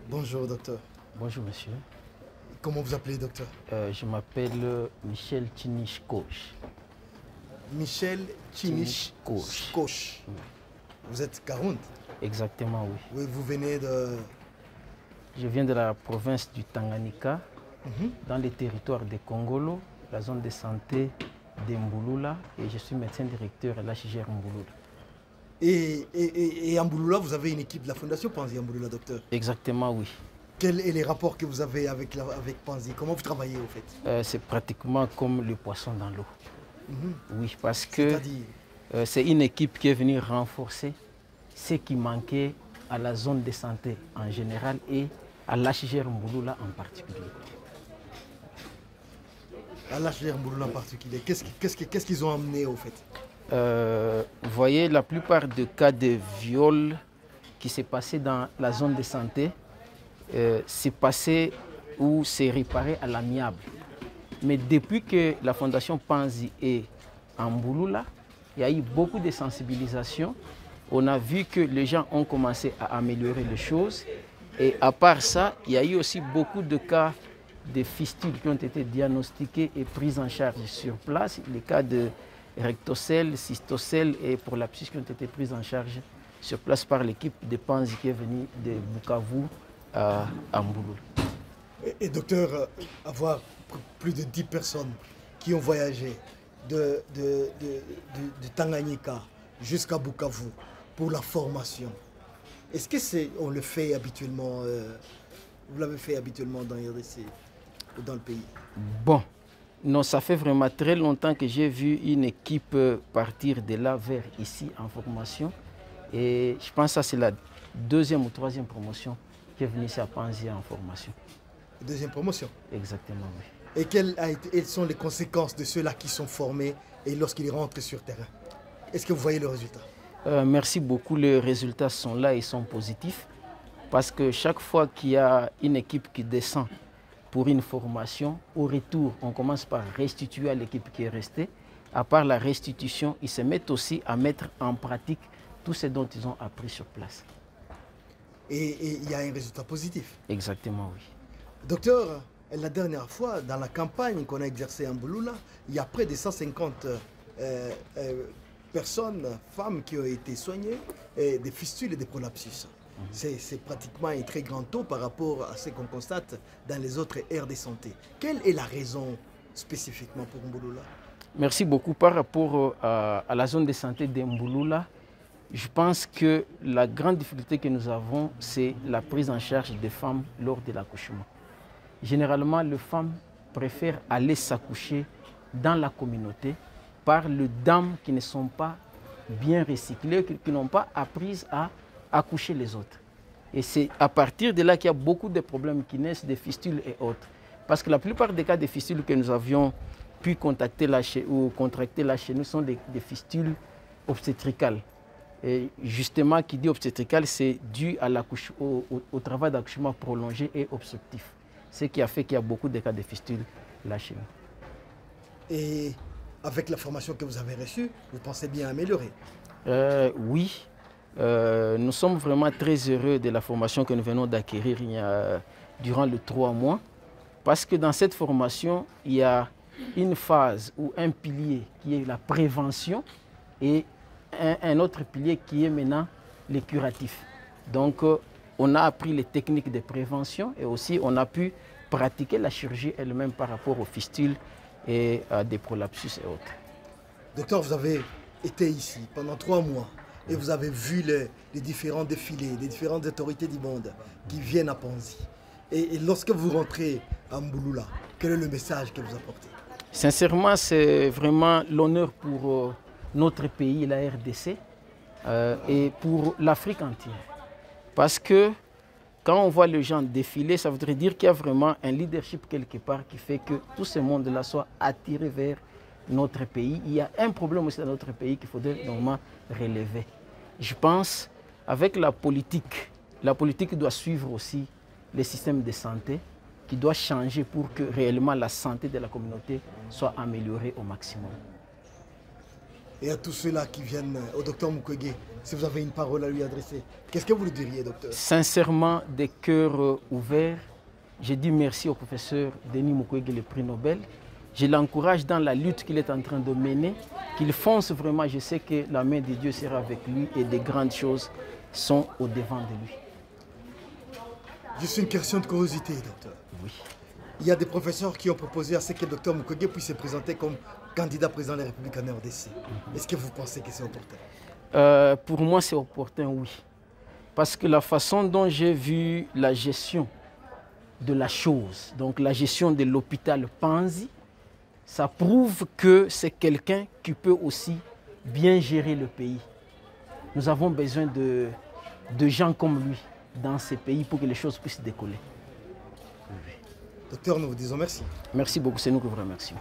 Bonjour docteur. Bonjour monsieur. Comment vous appelez docteur? Je m'appelle Michel Tinish Koch. Michel Tinish Koch. Koch. Vous êtes Caroun? Exactement, oui. Oui, vous venez de... Je viens de la province du Tanganyika, dans les territoires de Kongolo, la zone de santé d'Mbouloula, et je suis médecin directeur à l'HGR Mbouloula. Et à Mbouloula, vous avez une équipe de la Fondation Panzi à Mbouloula, docteur? Exactement, oui. Quels sont les rapports que vous avez avec Panzi? Comment vous travaillez au fait? C'est pratiquement comme le poisson dans l'eau. Oui, parce que C'est-à-dire c'est une équipe qui est venue renforcer ce qui manquait à la zone de santé en général et à l'HGR Mbouloula en particulier. à l'HGR Mbouloula en particulier, qu'est-ce qu'ils ont amené au fait? Vous voyez, la plupart des cas de viol qui s'est passé dans la zone de santé, c'est passé ou c'est réparé à l'amiable. Mais depuis que la Fondation Panzi est en Mbouloula, il y a eu beaucoup de sensibilisation. On a vu que les gens ont commencé à améliorer les choses. Et à part ça, il y a eu aussi beaucoup de cas de fistules qui ont été diagnostiqués et pris en charge sur place. Les cas de rectocèle, cystocèle et prolapsus qui ont été pris en charge sur place par l'équipe de Panzi qui est venue de Bukavu à Mbouloula. Et docteur, avoir plus de 10 personnes qui ont voyagé de Tanganyika jusqu'à Bukavu pour la formation, est-ce que on le fait habituellement, vous l'avez fait habituellement dans RDC ou dans le pays? Bon, non, ça fait vraiment très longtemps que j'ai vu une équipe partir de là vers ici en formation. Et je pense que ça c'est la deuxième ou troisième promotion qui est venue ici à Panzi en formation. Deuxième promotion? Exactement, oui. Et quelles sont les conséquences de ceux-là qui sont formés et lorsqu'ils rentrent sur terrain? Est-ce que vous voyez le résultat? Merci beaucoup, les résultats sont là et sont positifs. Parce que chaque fois qu'il y a une équipe qui descend pour une formation, au retour, on commence par restituer à l'équipe qui est restée. À part la restitution, ils se mettent aussi à mettre en pratique tout ce dont ils ont appris sur place. Et il y a un résultat positif? Exactement, oui. Docteur, la dernière fois, dans la campagne qu'on a exercée en Mbouloula, il y a près de 150 personnes, femmes qui ont été soignées des fistules et des prolapsus. C'est pratiquement un très grand taux par rapport à ce qu'on constate dans les autres aires de santé. Quelle est la raison spécifiquement pour Mbouloula? Merci beaucoup. Par rapport à la zone de santé de Mbouloula, je pense que la grande difficulté que nous avons, c'est la prise en charge des femmes lors de l'accouchement. Généralement, les femmes préfèrent aller s'accoucher dans la communauté par les dames qui ne sont pas bien recyclées, qui n'ont pas appris à accoucher les autres. Et c'est à partir de là qu'il y a beaucoup de problèmes qui naissent, des fistules et autres. Parce que la plupart des cas de fistules que nous avions pu contracter là chez nous sont des fistules obstétricales. Et justement, qui dit obstétrical, c'est dû à au travail d'accouchement prolongé et obstructif. Ce qui a fait qu'il y a beaucoup de cas de fistules là chez nous. Et avec la formation que vous avez reçue, vous pensez bien améliorer? Oui, nous sommes vraiment très heureux de la formation que nous venons d'acquérir durant les 3 mois. Parce que dans cette formation, il y a une phase ou un pilier qui est la prévention et un autre pilier qui est maintenant le curatif. Donc, on a appris les techniques de prévention et aussi on a pu pratiquer la chirurgie elle-même par rapport aux fistules et à des prolapsus et autres. Docteur, vous avez été ici pendant 3 mois et vous avez vu les différents défilés, les différentes autorités du monde qui viennent à Panzi. Et lorsque vous rentrez à Mbouloula, quel est le message que vous apportez? Sincèrement, c'est vraiment l'honneur pour notre pays, la RDC, et pour l'Afrique entière. Parce que quand on voit les gens défiler, ça voudrait dire qu'il y a vraiment un leadership quelque part qui fait que tout ce monde-là soit attiré vers notre pays. Il y a un problème aussi dans notre pays qu'il faudrait normalement relever. Je pense, avec la politique doit suivre aussi le système de santé qui doit changer pour que réellement la santé de la communauté soit améliorée au maximum. Et à tous ceux-là qui viennent au docteur Mukwege, si vous avez une parole à lui adresser, qu'est-ce que vous lui diriez, docteur? Sincèrement, des cœurs ouverts, je dis merci au professeur Denis Mukwege, le prix Nobel. Je l'encourage dans la lutte qu'il est en train de mener, qu'il fonce vraiment. Je sais que la main de Dieu sera avec lui et de grandes choses sont au-devant de lui. Juste une question de curiosité, docteur. Oui. Il y a des professeurs qui ont proposé à ce que le docteur Mukwege puisse se présenter comme candidat président de la République en RDC. Est-ce que vous pensez que c'est opportun? Pour moi, c'est opportun, oui. Parce que la façon dont j'ai vu la gestion de la chose, donc la gestion de l'hôpital Panzi, ça prouve que c'est quelqu'un qui peut aussi bien gérer le pays. Nous avons besoin de gens comme lui dans ces pays pour que les choses puissent décoller. Docteur, nous vous disons merci. Merci beaucoup, c'est nous qui vous remercions.